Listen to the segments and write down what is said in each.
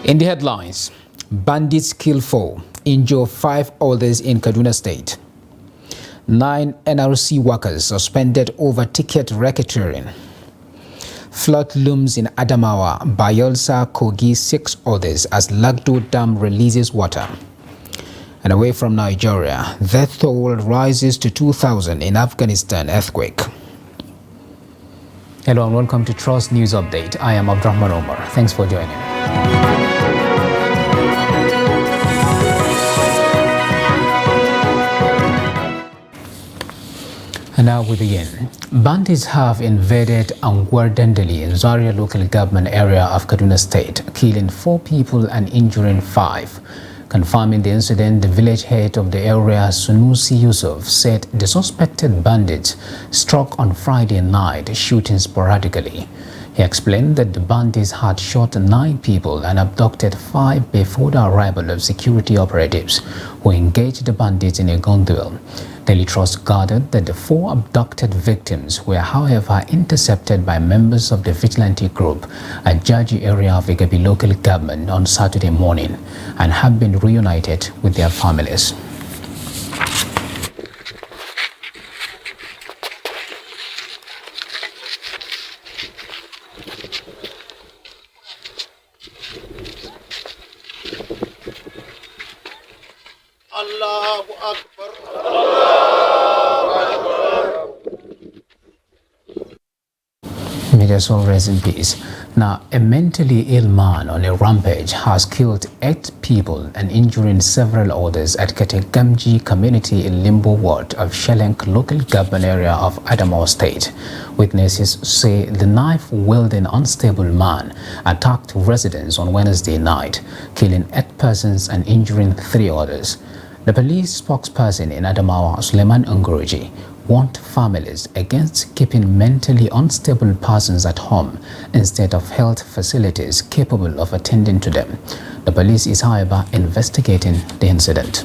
In the headlines, bandits kill 4, injure 5 others in Kaduna State. 9 NRC workers suspended over ticket racketeering. Flood looms in Adamawa, Bayelsa, Kogi, 6 others as Lagdo Dam releases water. And away from Nigeria, death toll rises to 2,000 in Afghanistan earthquake. Hello and welcome to Trust News Update. I am Abdurrahman Omar. Thanks for joining. And now we begin. Bandits have invaded Angwar-Dandali in Zaria local government area of Kaduna State, killing 4 people and injuring 5. Confirming the incident, the village head of the area, Sunusi Yusuf, said the suspected bandits struck on Friday night, shooting sporadically. He explained that the bandits had shot 9 people and abducted 5 before the arrival of security operatives who engaged the bandits in a gun duel. Daily Trust gathered that the 4 abducted victims were, however, intercepted by members of the vigilante group at Jaji area of Igabi local government on Saturday morning and have been reunited with their families. Allahu Akbar. May their soul rest in peace. Now, a mentally ill man on a rampage has killed 8 people and injuring several others at Kategamji community in Limbo ward of Shelenk local government area of Adamawa State. Witnesses say the knife-wielding unstable man attacked residents on Wednesday night, killing 8 persons and injuring 3 others. The police spokesperson in Adamawa, Suleiman Ngoroji, warned families against keeping mentally unstable persons at home instead of health facilities capable of attending to them. The police is, however, investigating the incident.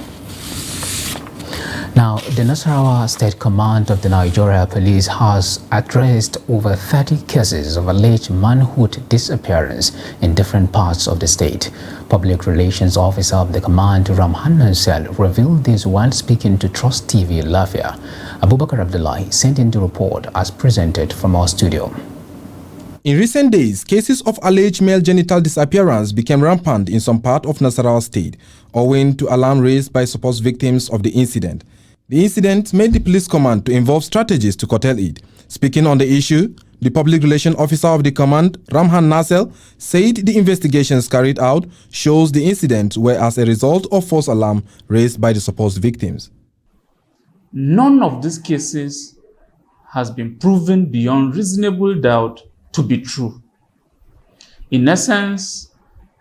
Now, the Nasarawa State Command of the Nigeria Police has addressed over 30 cases of alleged manhood disappearance in different parts of the state. Public Relations Officer of the command, Ramhan Nansel, revealed this while speaking to Trust TV Lafia. Abubakar Abdullahi sent in the report as presented from our studio. In recent days, cases of alleged male genital disappearance became rampant in some part of Nasarawa State, owing to alarm raised by supposed victims of the incident. The incident made the police command to involve strategies to curtail it. Speaking on the issue, the public relations officer of the command, Ramhan Nasel, said the investigations carried out shows the incidents were as a result of false alarm raised by the supposed victims. None of these cases has been proven beyond reasonable doubt to be true. In essence,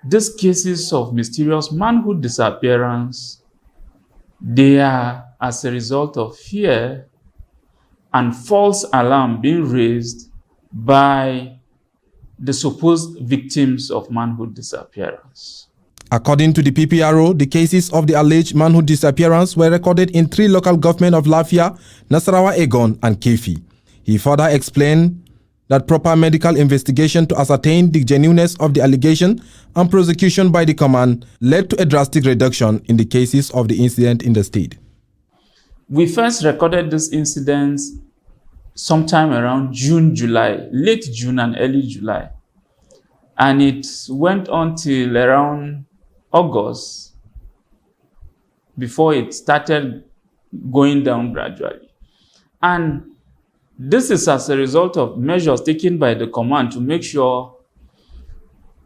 these cases of mysterious manhood disappearance, they are as a result of fear and false alarm being raised by the supposed victims of manhood disappearance. According to the PPRO, the cases of the alleged manhood disappearance were recorded in 3 local governments of Lafia, Nasarawa, Egon, and Kefi. He further explained that proper medical investigation to ascertain the genuineness of the allegation and prosecution by the command led to a drastic reduction in the cases of the incident in the state. We first recorded this incident sometime around June, July, late June and early July. And it went on till around August before it started going down gradually. And this is as a result of measures taken by the command to make sure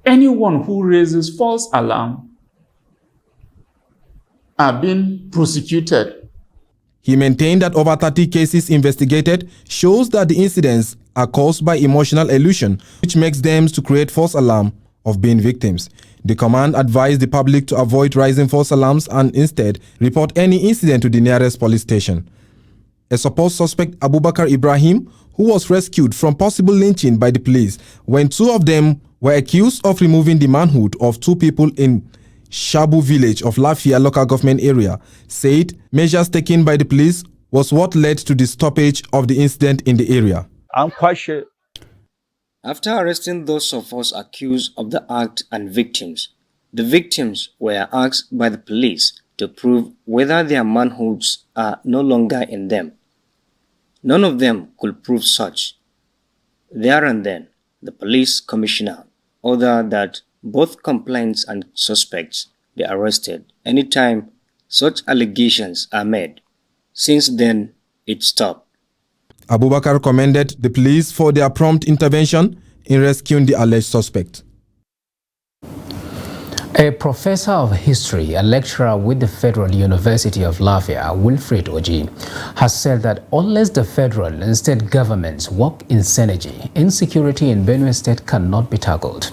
anyone who raises false alarm are being prosecuted. He maintained that over 30 cases investigated shows that the incidents are caused by emotional illusion, which makes them to create false alarm of being victims. The command advised the public to avoid raising false alarms and instead report any incident to the nearest police station. A supposed suspect, Abubakar Ibrahim, who was rescued from possible lynching by the police when 2 of them were accused of removing the manhood of 2 people in Shabu village of Lafia local government area, said measures taken by the police was what led to the stoppage of the incident in the area. I'm quite sure After arresting those of us accused of the act and victims, The victims were asked by the police to prove whether their manhoods are no longer in them. None of them could prove such. There and then, the police commissioner ordered that both complainants and suspects be arrested anytime such allegations are made. Since then, it stopped. Abubakar commended the police for their prompt intervention in rescuing the alleged suspect. A professor of history, a lecturer with the Federal University of Lafayette, Wilfred Oji, has said that unless the federal and state governments work in synergy, insecurity in Benue State cannot be tackled.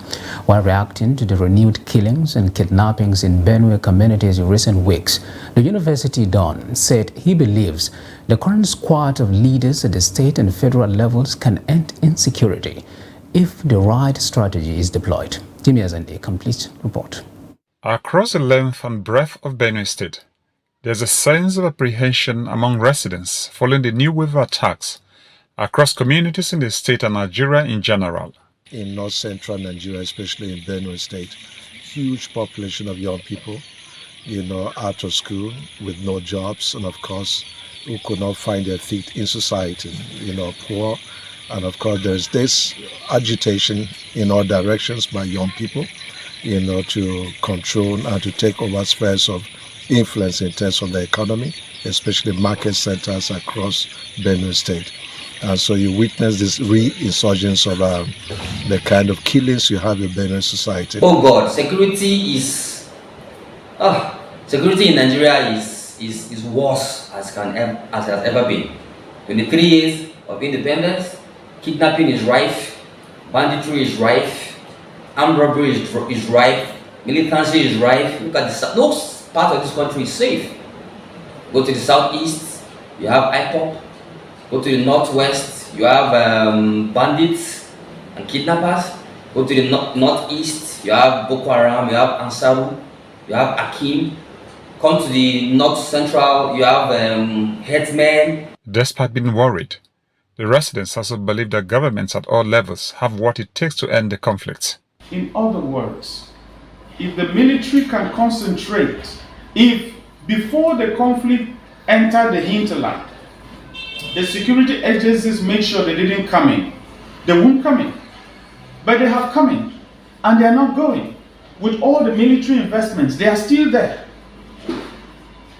While reacting to the renewed killings and kidnappings in Benue communities in recent weeks, the university don said he believes the current squad of leaders at the state and federal levels can end insecurity if the right strategy is deployed. Jimmy Azande, complete report. Across the length and breadth of Benue State, there's a sense of apprehension among residents following the new wave of attacks across communities in the state and Nigeria in general. In north-central Nigeria, especially in Benue State, huge population of young people, out of school with no jobs, and of course, who could not find their feet in society, poor. And of course, there's this agitation in all directions by young people, to control and to take over spheres of influence in terms of the economy, especially market centers across Benue State. And so you witness this re-insurgence of the kind of killings you have in Benue society. Oh God, security in Nigeria is worse as has ever been. 23 years of independence, kidnapping is rife, banditry is rife, armed robbery is rife, militancy is rife. Look at no part of this country is safe. Go to the southeast, you have IPOP. Go to the northwest, you have bandits and kidnappers. Go to the northeast, you have Boko Haram, you have Ansaru, you have Akim. Come to the north central, you have headsmen. Despite being worried, the residents also believe that governments at all levels have what it takes to end the conflict. In other words, if the military can concentrate, if before the conflict entered the hinterland, the security agencies make sure they didn't come in, they won't come in, but they have come in, and they are not going. With all the military investments, they are still there.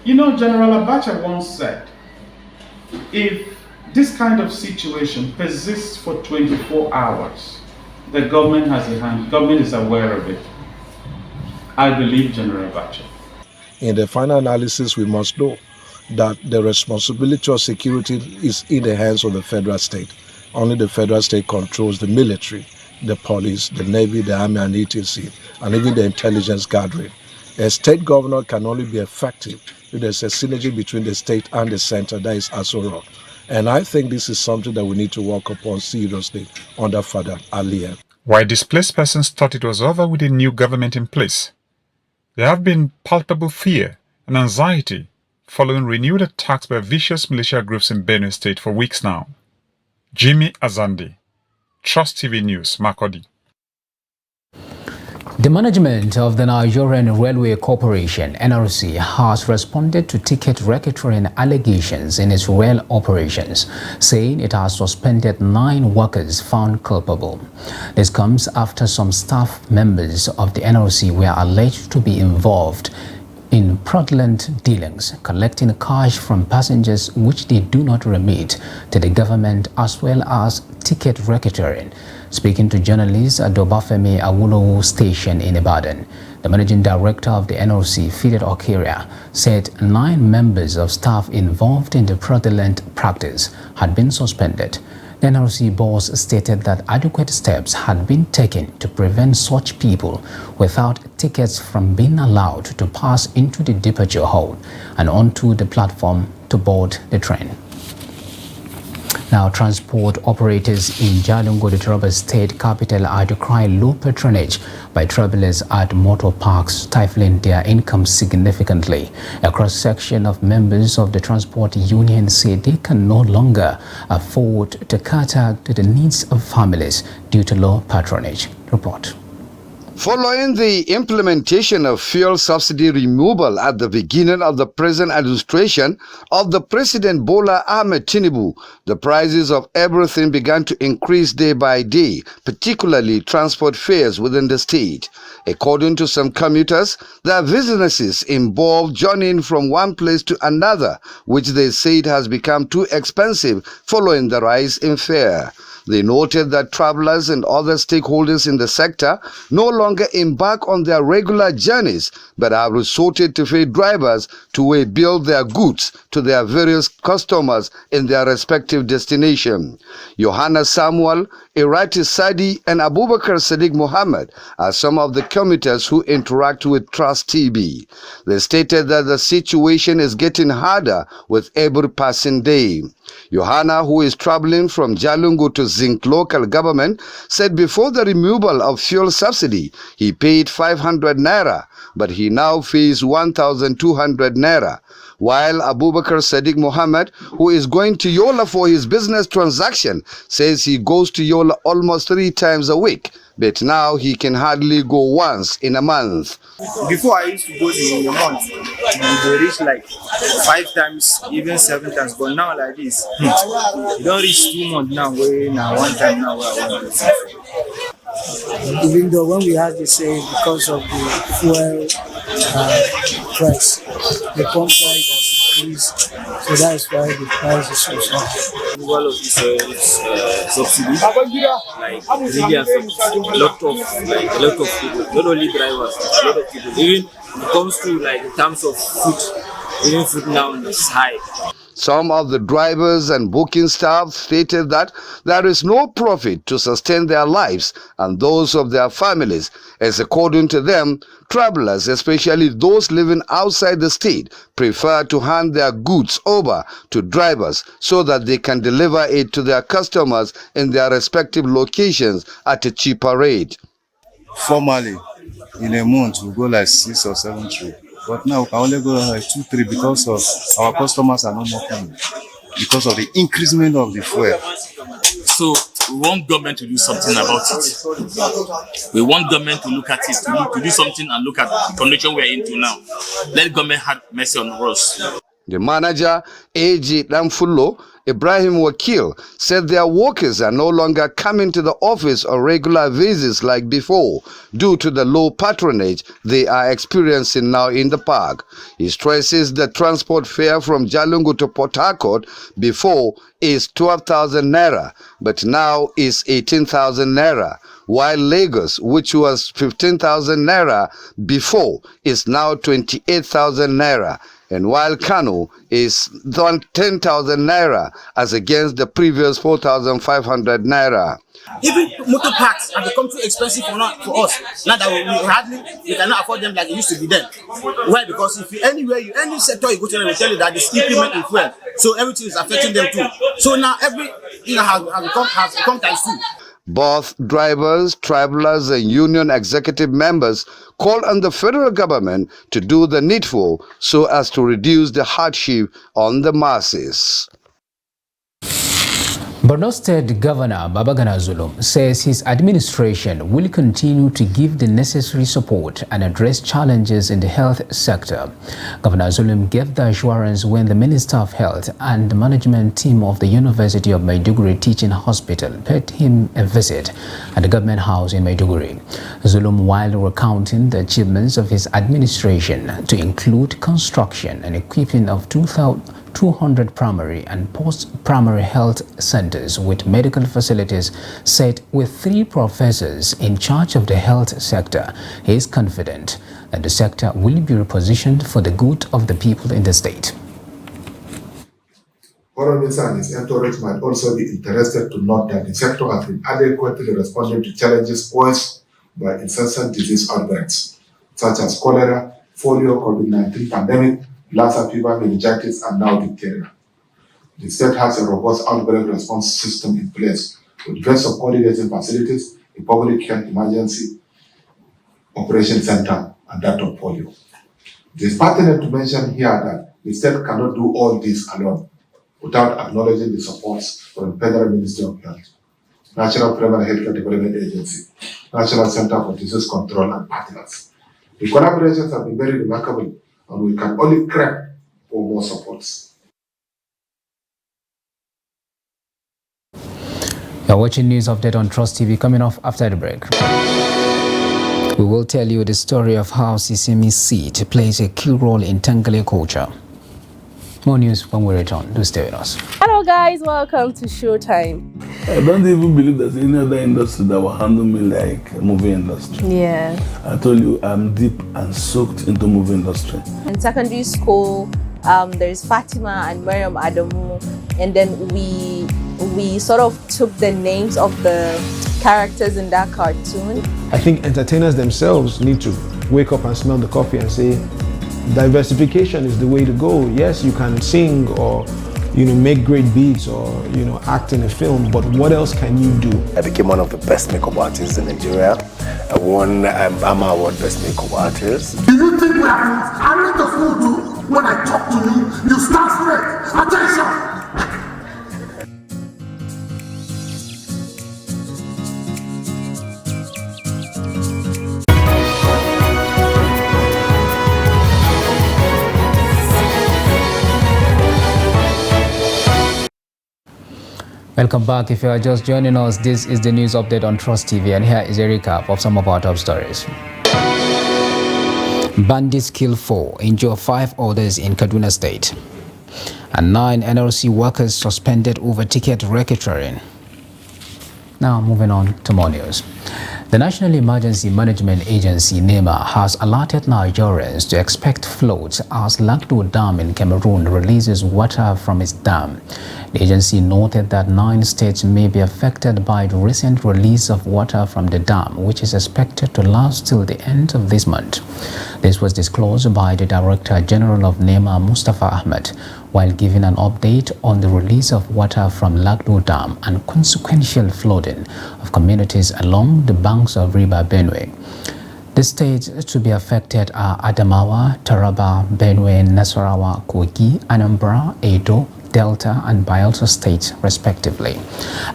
General Abacha once said, if this kind of situation persists for 24 hours, the government has a hand, government is aware of it. I believe General Abacha. In the final analysis, we must know that the responsibility of security is in the hands of the federal state. Only the federal state controls the military, the police, the navy, the army, and etc., and even the intelligence gathering. A state governor can only be effective if there's a synergy between the state and the center, that is Aso Rock. And I think this is something that we need to work upon seriously under Father Alier. While displaced persons thought it was over with the new government in place, there have been palpable fear and anxiety following renewed attacks by vicious militia groups in Benue State for weeks now. Jimmy Azande, Trust TV News, Makurdi. The management of the Nigerian Railway Corporation, NRC, has responded to ticket racketeering allegations in its rail operations, saying it has suspended 9 workers found culpable. This comes after some staff members of the NRC were alleged to be involved in fraudulent dealings, collecting cash from passengers which they do not remit to the government, as well as ticket racketeering. Speaking to journalists at the Obafemi Awolowo station in Ibadan, the managing director of the NRC, Philip Okeria, said 9 members of staff involved in the fraudulent practice had been suspended. The NRC boss stated that adequate steps had been taken to prevent such people without tickets from being allowed to pass into the departure hall and onto the platform to board the train. Now, transport operators in Jalingo, the Taraba State capital, are decrying low patronage by travelers at motor parks, stifling their income significantly. A cross-section of members of the transport union say they can no longer afford to cater to the needs of families due to low patronage. Report. Following the implementation of fuel subsidy removal at the beginning of the present administration of the President Bola Ahmed Tinubu, the prices of everything began to increase day by day, particularly transport fares within the state. According to some commuters, their businesses involve journeying from one place to another, which they said has become too expensive following the rise in fare. They noted that travelers and other stakeholders in the sector no longer embark on their regular journeys, but have resorted to pay drivers to waybill their goods to their various customers in their respective destination. Johanna Samuel, Irati Sadi, and Abubakar Sadiq Muhammad are some of the commuters who interact with Trust TV. They stated that the situation is getting harder with every passing day. Johanna, who is traveling from Jalungu to Zinc local government, said before the removal of fuel subsidy, he paid 500 naira, but he now pays 1,200 naira. While Abubakar Sadiq Muhammad, who is going to Yola for his business transaction, says he goes to Yola almost 3 times a week, but now he can hardly go once in a month. Before I used to go in a month, they reach like 5 times, even 7 times, but now like this, you don't reach 2 months now, now 1 time now. Even though when we had the say because of the fuel price, the pump price has increased, so that's why the price is so high. All of this subsidy, like really affects a lot of people, not only drivers, a lot of people. Even when it comes to like in terms of food, even food now is high. Some of the drivers and booking staff stated that there is no profit to sustain their lives and those of their families, as according to them, travelers, especially those living outside the state, prefer to hand their goods over to drivers so that they can deliver it to their customers in their respective locations at a cheaper rate. Formerly, in a month, we go like 6 or 7 trips. But now we can only go like 2, 3 because of our customers are no more coming because of the increasement of the fuel. So we want government to do something about it. We want government to look at it, to do something and look at the condition we are into now. Let government have mercy on us. The manager, A.G. Damfullo, Ibrahim Wakil, said their workers are no longer coming to the office on regular basis like before due to the low patronage they are experiencing now in the park. He stresses the transport fare from Jalungu to Port Harcourt before is 12,000 naira, but now is 18,000 naira, while Lagos, which was 15,000 naira before, is now 28,000 naira. And while Kano is 10,000 naira as against the previous 4,500 naira. Even motor parks have become too expensive for us. Now that we cannot afford them like it used to be then. Why? Because if any sector you go to, they will tell you that this increment in fuel, so everything is affecting them too. So now everything has become times 2. Both drivers, travelers, and union executive members called on the federal government to do the needful so as to reduce the hardship on the masses. Borno State Governor Babagana Zulum says his administration will continue to give the necessary support and address challenges in the health sector. Governor Zulum gave the assurance when the Minister of Health and the management team of the University of Maiduguri Teaching Hospital paid him a visit at the government house in Maiduguri. Zulum, while recounting the achievements of his administration to include construction and equipping of 200 primary and post-primary health centers with medical facilities, said with 3 professors in charge of the health sector, he is confident that the sector will be repositioned for the good of the people in the state. Honorable and his entourage might also be interested to note that the sector has been adequately responding to challenges posed by incessant disease outbreaks, such as cholera, polio, COVID-19 pandemic, Lassa fever, meningitis, and now diphtheria. The state has a robust outbreak response system in place with best of coordinating facilities, a public health emergency operation center, and that of polio. It is pertinent to mention here that the state cannot do all this alone without acknowledging the supports from the Federal Ministry of Health. National Primary Healthcare Development Agency, National Center for Disease Control and partners. The collaborations have been very remarkable, and we can only crack for more supports. You're watching News Update on Trust TV. Coming off after the break, we will tell you the story of how Sesame Seed plays a key role in Tangale culture. More news when we return. Do stay with us. Hello guys, welcome to Showtime. I don't even believe there's any other industry that will handle me like movie industry. Yeah. I told you I'm deep and soaked into movie industry. In secondary school, there's Fatima and Mariam Adamu, and then we sort of took the names of the characters in that cartoon. I think entertainers themselves need to wake up and smell the coffee and say, diversification is the way to go. Yes, you can sing or make great beats or act in a film, but what else can you do? I became one of the best makeup artists in Nigeria. I won AMA Award Best Makeup Artist. Do you think we are a lot of food? When I talk to you, you start straight. Attention! Welcome back. If you are just joining us, this is the news update on Trust TV, and here is a recap of some of our top stories. Bandits kill 4, injure 5 others in Kaduna State. And 9 NLC workers suspended over ticket racketeering. Now moving on to more news. The National Emergency Management Agency, NEMA, has alerted Nigerians to expect floods as Lagdo Dam in Cameroon releases water from its dam. The agency noted that 9 states may be affected by the recent release of water from the dam, which is expected to last till the end of this month. This was disclosed by the Director General of NEMA, Mustafa Ahmed, while giving an update on the release of water from Lagdo Dam and consequential flooding of communities along the banks of River Benue. The states to be affected are Adamawa, Taraba, Benue, Nasarawa, Kogi, Anambra, Edo, Delta and Bayelsa states, respectively.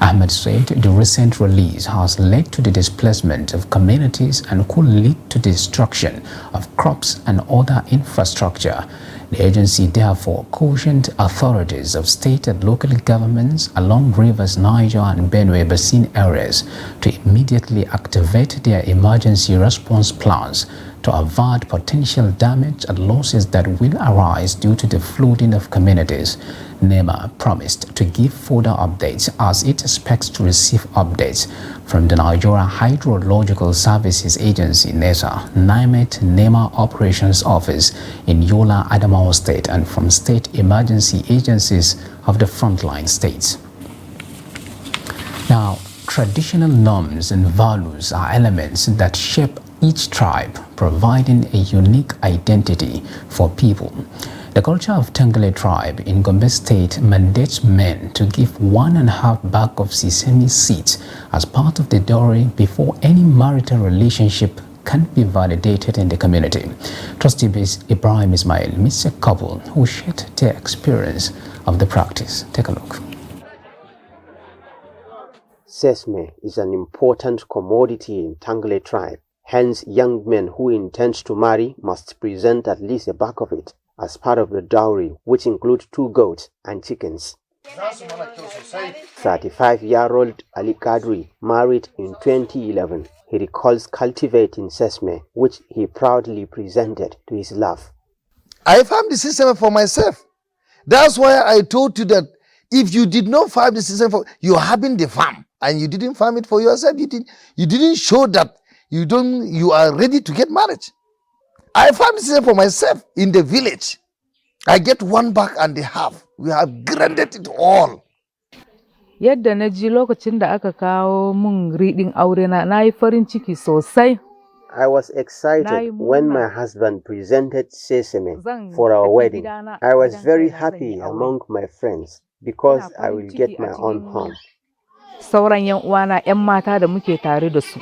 Ahmed said the recent release has led to the displacement of communities and could lead to the destruction of crops and other infrastructure. The agency therefore cautioned authorities of state and local governments along rivers Niger and Benue Basin areas to immediately activate their emergency response plans to avert potential damage and losses that will arise due to the flooding of communities. NEMA promised to give further updates as it expects to receive updates from the Nigeria Hydrological Services Agency, NESA, NIMET NEMA Operations Office in Yola, Adamawa State, and from state emergency agencies of the frontline states. Now, traditional norms and values are elements that shape each tribe, providing a unique identity for people. The culture of Tangale tribe in Gombe State mandates men to give 1.5 bag of sesame seeds as part of the dowry before any marital relationship can be validated in the community. Trustee Base Ibrahim Ismail meets a couple who shared their experience of the practice. Take a look. Sesame is an important commodity in Tangale tribe. Hence, young men who intend to marry must present at least a bag of it as part of the dowry, which includes 2 goats and chickens. 35-year-old Ali Kadri married in 2011. He recalls cultivating sesame, which he proudly presented to his love. I farm the sesame for myself. That's why I told you that if you did not farm the sesame for you having the farm and you didn't farm it for yourself, you didn't show that you are ready to get married. I farm the sesame for myself in the village. I get 1.5 bags. We have granted it all. Yadda na ji lokacin da aka kawo mun riɗin aure na yi farin ciki sosai. I was excited when my husband presented sesame for our wedding. I was very happy among my friends because I will get my own home. Sauran yan uwana yan mata da muke tare da su.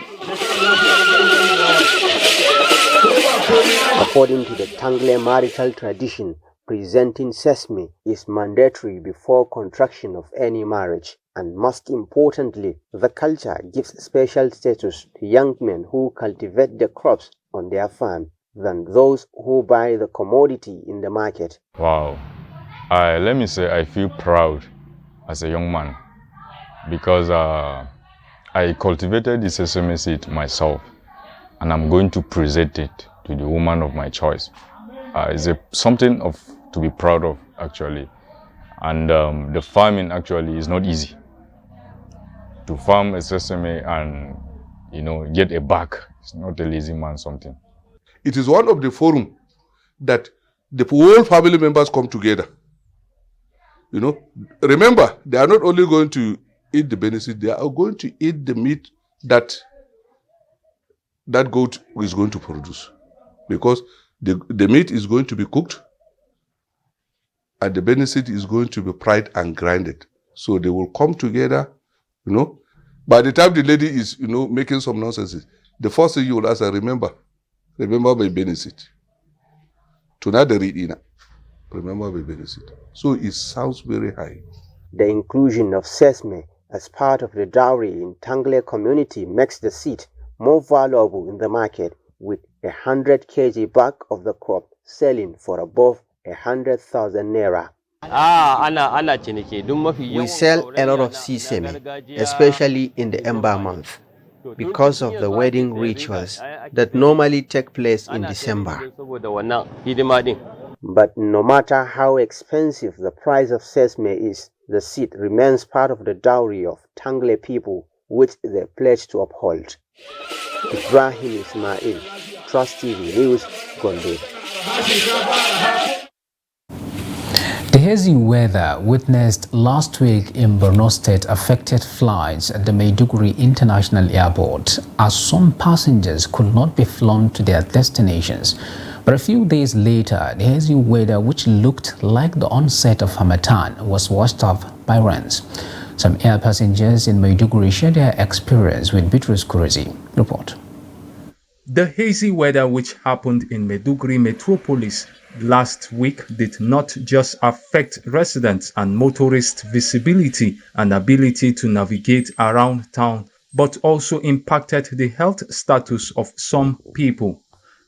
According to the Tangale marital tradition, presenting sesame is mandatory before contraction of any marriage. And most importantly, the culture gives special status to young men who cultivate the crops on their farm than those who buy the commodity in the market. Wow. Let me say I feel proud as a young man because I cultivated the sesame seed myself and I'm going to present it to the woman of my choice. It's something to be proud of actually. And the farming actually is not easy. To farm a sesame and get a bag, it's not a lazy man something. It is one of the forum that the whole family members come together. Remember, they are not only going to eat the benefit, they are going to eat the meat that goat is going to produce. Because the meat is going to be cooked and the benefit is going to be fried and grinded. So they will come together, By the time the lady is, making some nonsense, the first thing you will ask her, remember my benefit. Tonight the reading. Remember my benefit. So it sounds very high. The inclusion of sesame as part of the dowry in Tangle community makes the seed more valuable in the market, with 100 kg bag of the crop selling for above 100,000 naira. We sell a lot of sesame, especially in the Ember month, because of the wedding rituals that normally take place in December. But no matter how expensive the price of sesame is, the seed remains part of the dowry of Tangle people, which they pledge to uphold. Ibrahim Ismail, Trust TV News, Gombe. The hazy weather witnessed last week in Borno State affected flights at the Maiduguri International Airport, as some passengers could not be flown to their destinations. But a few days later, the hazy weather, which looked like the onset of Harmattan, was washed off by rains. Some air passengers in Maiduguri shared their experience with Bitrus Kurezi. Report. The hazy weather which happened in Maiduguri metropolis last week did not just affect residents and motorists' visibility and ability to navigate around town, but also impacted the health status of some people.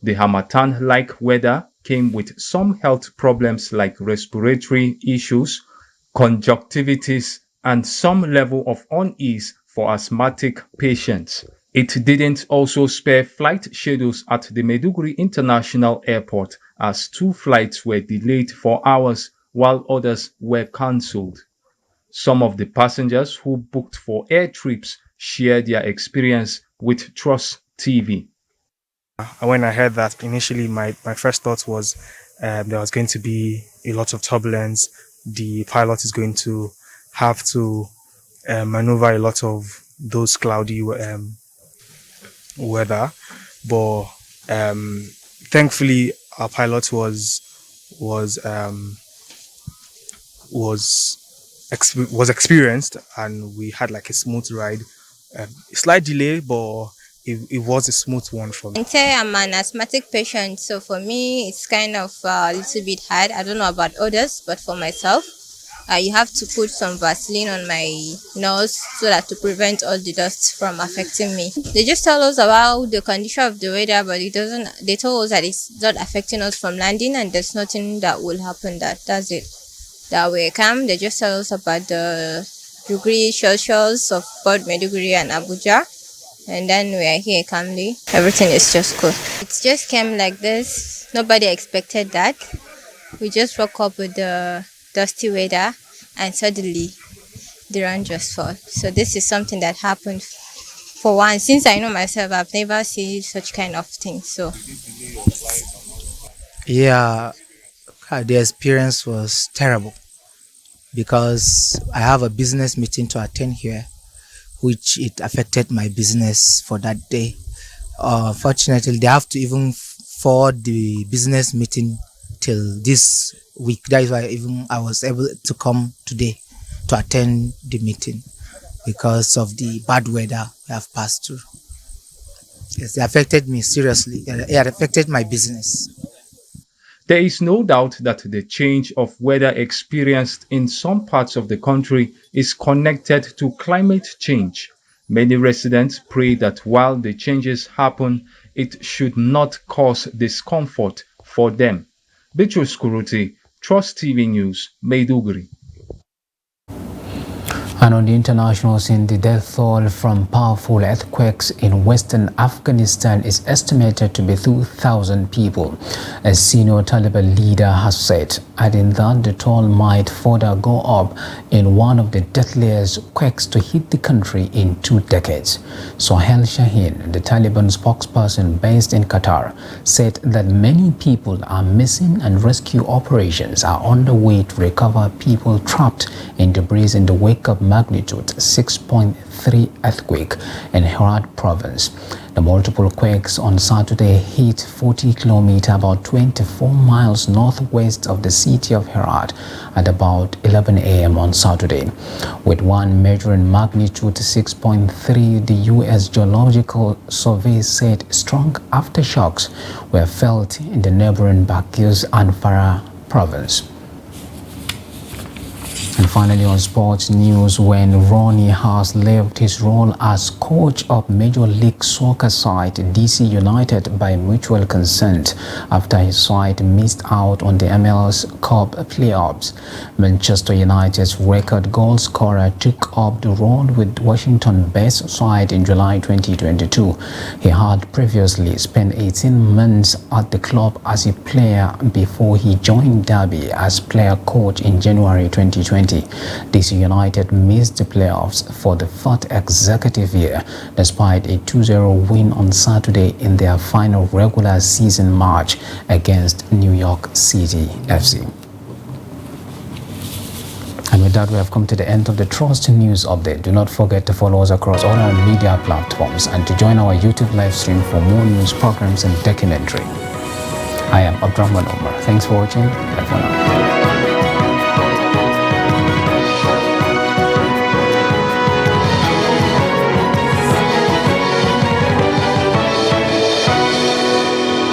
The Harmattan-like weather came with some health problems like respiratory issues, conjunctivitis, and some level of unease for asthmatic patients. It didn't also spare flight schedules at the Maiduguri International Airport, as 2 flights were delayed for hours while others were cancelled. Some of the passengers who booked for air trips shared their experience with Trust TV. When I heard that, initially my first thought was there was going to be a lot of turbulence. The pilot is going to have to maneuver a lot of those cloudy weather, but thankfully our pilot was experienced, and we had like a smooth ride. A slight delay, but it was a smooth one for me. I'm an asthmatic patient, so for me it's kind of a little bit hard. I don't know about others, but for myself, you have to put some Vaseline on my nose so that to prevent all the dust from affecting me. They just tell us about the condition of the weather, but it doesn't. They told us that it's not affecting us from landing, and there's nothing that will happen. That's it. That we come. They just tell us about the degree Celsius of both Maiduguri and Abuja, and then we are here calmly. Everything is just cool. It just came like this. Nobody expected that. We just woke up with the dusty weather, and suddenly the rain just fell. So this is something that happened for once. Since I know myself, I've never seen such kind of thing. So yeah, the experience was terrible because I have a business meeting to attend here, which it affected my business for that day. Fortunately, they have to even forward the business meeting till this week. That is why even I was able to come today to attend the meeting, because of the bad weather we have passed through. Yes, it affected me seriously. It affected my business. There is no doubt that the change of weather experienced in some parts of the country is connected to climate change. Many residents pray that while the changes happen, it should not cause discomfort for them. Bitrus Kuruti, Trust TV News, Maiduguri. And on the international scene, the death toll from powerful earthquakes in western Afghanistan is estimated to be 2,000 people, a senior Taliban leader has said, adding that the toll might further go up in one of the deadliest quakes to hit the country in 2 decades. Sohail Shaheen, the Taliban spokesperson based in Qatar, said that many people are missing and rescue operations are underway to recover people trapped in debris in the wake of magnitude 6.3 earthquake in Herat province. The multiple quakes on Saturday hit 40 kilometers, about 24 miles northwest of the city of Herat at about 11 a.m. on Saturday. With one measuring magnitude 6.3, the U.S. Geological Survey said strong aftershocks were felt in the neighboring Bakir and Farah province. And finally, on sports news, when Ronnie has left his role as coach of Major League Soccer side DC United by mutual consent after his side missed out on the MLS Cup playoffs, Manchester United's record goal scorer took up the role with Washington-based side in July 2022. He had previously spent 18 months at the club as a player before he joined Derby as player coach in January 2020. DC United missed the playoffs for the 4th consecutive year despite a 2-0 win on Saturday in their final regular season match against New York City FC. And with that, we have come to the end of the Trust News Update. Do not forget to follow us across all our media platforms and to join our YouTube live stream for more news programs and documentary. I am Abdurrahman Omar. Thanks for watching. Bye for now.